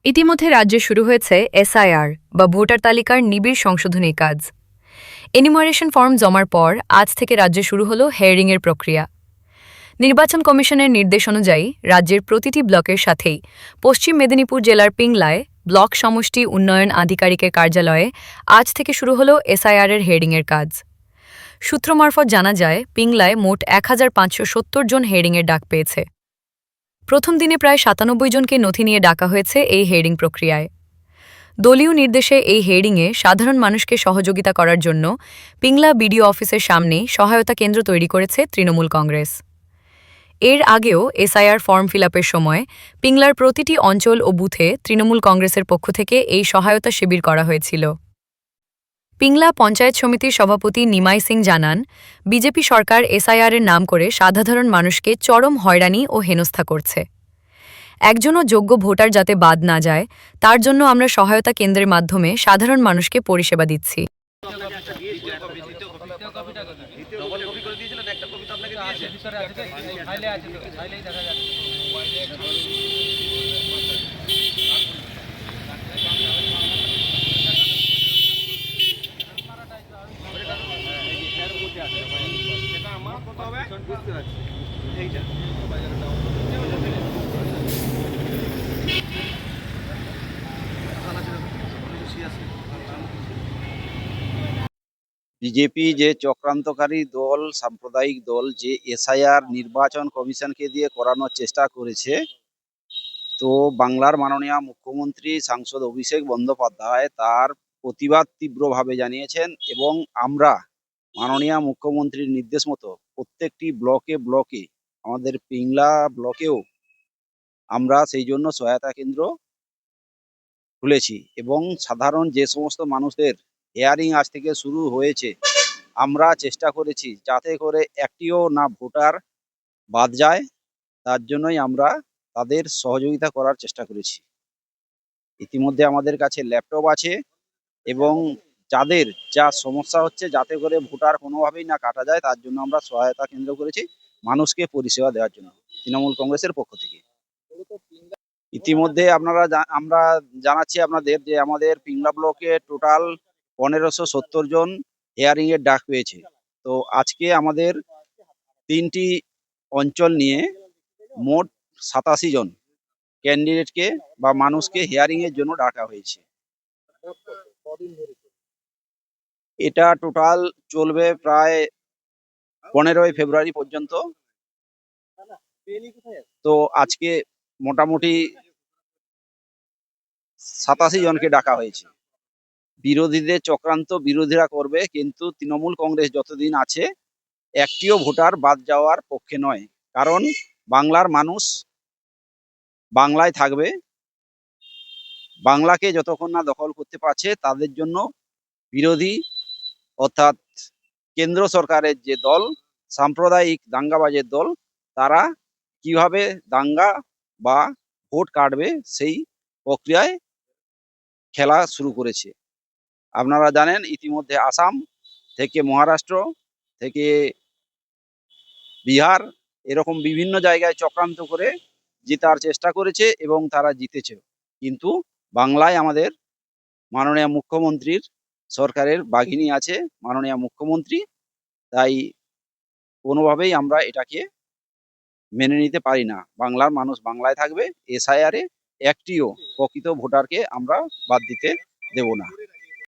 ইতিমধ্যে রাজ্যে শুরু হয়েছে এসআইআর বা ভোটার তালিকার নিবিড় সংশোধনী কাজ। এনিমারেশন ফর্ম জমার পর আজ থেকে রাজ্যে শুরু হলো হেয়ারিংয়ের প্রক্রিয়া। নির্বাচন কমিশনের নির্দেশ অনুযায়ী রাজ্যের প্রতিটি ব্লকের সাথেই পশ্চিম মেদিনীপুর জেলার পিংলায় ব্লক সমষ্টি উন্নয়ন আধিকারিকের কার্যালয়ে আজ থেকে শুরু হলো এসআইআরের হেয়ারিংয়ের কাজ। সূত্র মারফত জানা যায়, পিংলায় মোট ১,৫৭০ জন হেয়ারিংয়ের ডাক পেয়েছে। প্রথম দিনে প্রায় ৯৭ জনকে নথি নিয়ে ডাকা হয়েছে এই হেয়ারিং প্রক্রিয়ায়। দলীয় নির্দেশে এই হেয়ারিংয়ে সাধারণ মানুষকে সহযোগিতা করার জন্য পিংলা বিডিও অফিসের সামনেই সহায়তা কেন্দ্র তৈরি করেছে তৃণমূল কংগ্রেস। এর আগেও এসআইআর ফর্ম ফিলআপের সময় পিংলার প্রতিটি অঞ্চল ও বুথে তৃণমূল কংগ্রেসের পক্ষ থেকে এই সহায়তা শিবির করা হয়েছিল। পিংলা পঞ্চায়েত সমিতির সভাপতি নিমাই সিং জানান, বিজেপি সরকার এসআইআরের নাম করে সাধারণ মানুষকে চরম হয়রানি ও হেনস্থা করছে। একজনও যোগ্য ভোটার যাতে বাদ না যায়, তার জন্য আমরা সহায়তা কেন্দ্রের মাধ্যমে সাধারণ মানুষকে পরিষেবা দিচ্ছি। বিজেপি যে চক্রান্তকারী দল, সাম্প্রদায়িক দল, যে এসআইআর নির্বাচন কমিশনকে দিয়ে করানোর চেষ্টা করেছে, তো বাংলার মাননীয় মুখ্যমন্ত্রী সাংসদ অভিষেক বন্দ্যোপাধ্যায় তার প্রতিবাদ তীব্রভাবে জানিয়েছেন এবং আমরা মাননীয় মুখ্যমন্ত্রীর নির্দেশ মতো প্রত্যেকটি ব্লকে ব্লকে আমাদের পিংলা ব্লকেও আমরা সেই জন্য সহায়তা কেন্দ্র খুলেছি এবং সাধারণ যে সমস্ত মানুষদের হিয়ারিং আজ থেকে শুরু হয়েছে, আমরা চেষ্টা করেছি যাতে করে একটিও না ভোটার বাদ যায়, তার জন্যই আমরা তাদের সহযোগিতা করার চেষ্টা করেছি। ইতিমধ্যে আমাদের কাছে ল্যাপটপ আছে এবং যাদের যা সমস্যা হচ্ছে যাতে করে ভোটার কোনোভাবেই না কাটা যায়, তার জন্য আমরা সহায়তা কেন্দ্র করেছি মানুষকে পরিষেবা দেওয়ার জন্য তৃণমূল কংগ্রেসের পক্ষ থেকে। ইতিমধ্যে আমরা জানাচ্ছি আপনাদের যে আমাদের পিংলা ব্লকে টোটাল ১৫৭০ জন হিয়ারিং এর ডাক পেয়েছে। তো আজকে আমাদের ৩টি অঞ্চল নিয়ে মোট ৮৭ জন ক্যান্ডিডেটকে বা মানুষকে হিয়ারিং এর জন্য ডাকা হয়েছে। এটা টোটাল চলবে প্রায় ১৫ই ফেব্রুয়ারি পর্যন্ত। তো আজকে মোটামুটি ৮৭ জনকে ডাকা হয়েছে। বিরোধীদের চক্রান্ত বিরোধীরা করবে, কিন্তু তৃণমূল কংগ্রেস যতদিন আছে একটিও ভোটার বাদ যাওয়ার পক্ষে নয়। কারণ বাংলার মানুষ বাংলায় থাকবে, বাংলাকে যতক্ষণ না দখল করতে পারছে তাদের জন্য বিরোধী অর্থাৎ কেন্দ্র সরকারের যে দল, সাম্প্রদায়িক দাঙ্গাবাজের দল, তারা কিভাবে দাঙ্গা বা ভোট কাটবে সেই প্রক্রিয়ায় খেলা শুরু করেছে। আপনারা জানেন ইতিমধ্যে আসাম থেকে, মহারাষ্ট্র থেকে, বিহার, এরকম বিভিন্ন জায়গায় চক্রান্ত করে জেতার চেষ্টা করেছে এবং তারা জিতেছে। কিন্তু বাংলায় আমাদের মাননীয় মুখ্যমন্ত্রীর সরকারের বাঘিনী আছে, মাননীয় মুখ্যমন্ত্রী, তাই কোনোভাবেই আমরা এটাকে মেনে নিতে পারি না। বাংলার মানুষ বাংলায় থাকবে, এসআইআর এ একটিও প্রকৃত ভোটারকে আমরা বাদ দিতে দেব না।